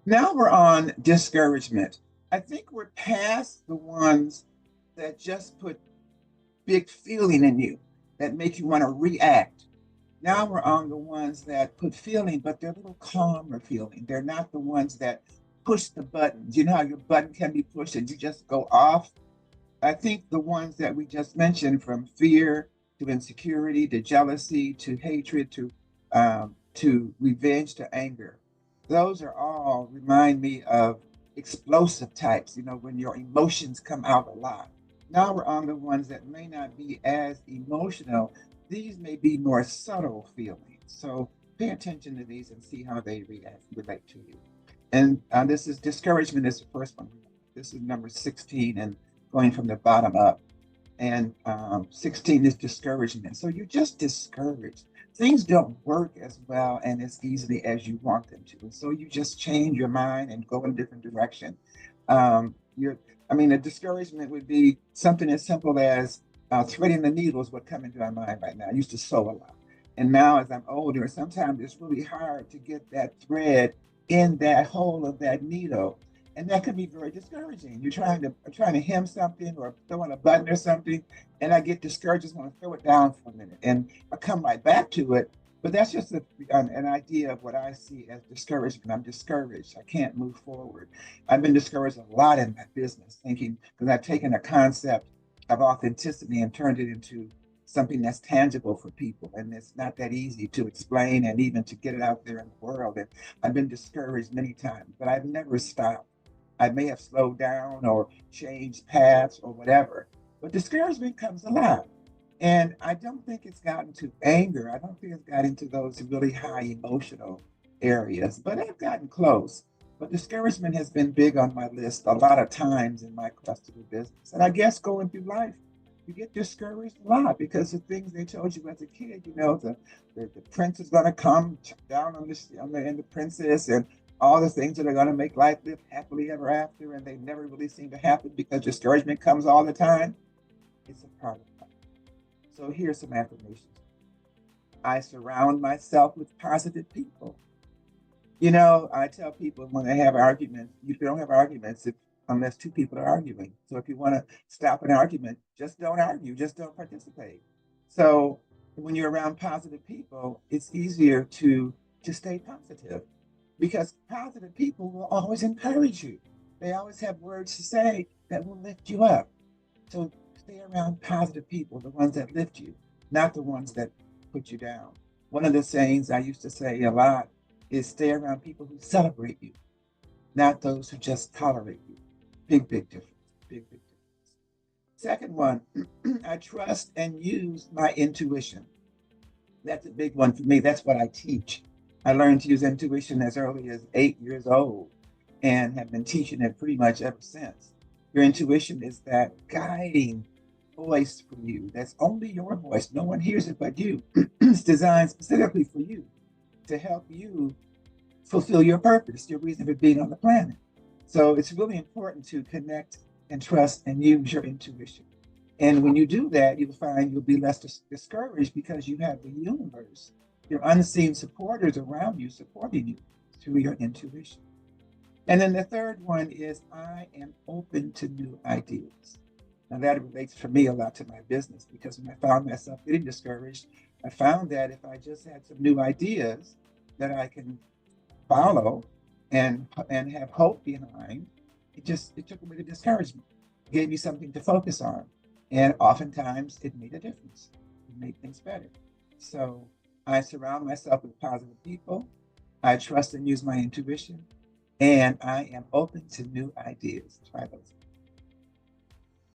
Now we're on discouragement. I think we're past the ones that just put big feeling in you, that make you want to react. Now we're on the ones that put feeling, but they're a little calmer feeling. They're not the ones that push the buttons. You know how your button can be pushed and you just go off? I think the ones that we just mentioned, from fear to insecurity to jealousy to hatred to revenge to anger, those are all remind me of explosive types, when your emotions come out a lot. Now we're on the ones that may not be as emotional. These may be more subtle feelings. So pay attention to these and see how they relate to you. And this is discouragement is the first one. This is number 16 and going from the bottom up. And 16 is discouragement. So you're just discouraged. Things don't work as well and as easily as you want them to. And so you just change your mind and go in a different direction. You're, I mean, a discouragement would be something as simple as threading the needle is what comes into my mind right now. I used to sew a lot. And now as I'm older, sometimes it's really hard to get that thread in that hole of that needle, and that can be very discouraging. You're trying to hem something or throw in a button or something, and I get discouraged. Just want to throw it down for a minute, and I come right back to it. But that's just an idea of what I see as discouragement. I'm discouraged. I can't move forward. I've been discouraged a lot in my business, thinking because I've taken a concept of authenticity and turned it into something that's tangible for people. And it's not that easy to explain and even to get it out there in the world. And I've been discouraged many times, but I've never stopped. I may have slowed down or changed paths or whatever, but discouragement comes a lot. And I don't think it's gotten to anger. I don't think it's gotten to those really high emotional areas, but I've gotten close. But discouragement has been big on my list a lot of times in my quest to do business. And I guess going through life, you get discouraged a lot because the things they told you as a kid, the prince is going to come down on the princess, and all the things that are going to make life live happily ever after, and they never really seem to happen because discouragement comes all the time. It's a part of life. So here's some affirmations. I surround myself with positive people. I tell people when they have arguments, you don't have arguments unless two people are arguing. So if you want to stop an argument, just don't argue, just don't participate. So when you're around positive people, it's easier to stay positive because positive people will always encourage you. They always have words to say that will lift you up. So stay around positive people, the ones that lift you, not the ones that put you down. One of the sayings I used to say a lot is stay around people who celebrate you, not those who just tolerate you. Big, big difference. Big, big difference. Second one, I trust and use my intuition. That's a big one for me. That's what I teach. I learned to use intuition as early as 8 years old and have been teaching it pretty much ever since. Your intuition is that guiding voice for you. That's only your voice. No one hears it but you. It's designed specifically for you to help you fulfill your purpose, your reason for being on the planet. So it's really important to connect and trust and use your intuition. And when you do that, you'll find you'll be less discouraged because you have the universe, your unseen supporters around you supporting you through your intuition. And then the third one is I am open to new ideas. Now that relates for me a lot to my business because when I found myself getting discouraged, I found that if I just had some new ideas that I can follow and have hope behind, it took away the discouragement, it gave me something to focus on, and oftentimes it made a difference. It made things better. So I surround myself with positive people. I trust and use my intuition, and I am open to new ideas. Try those.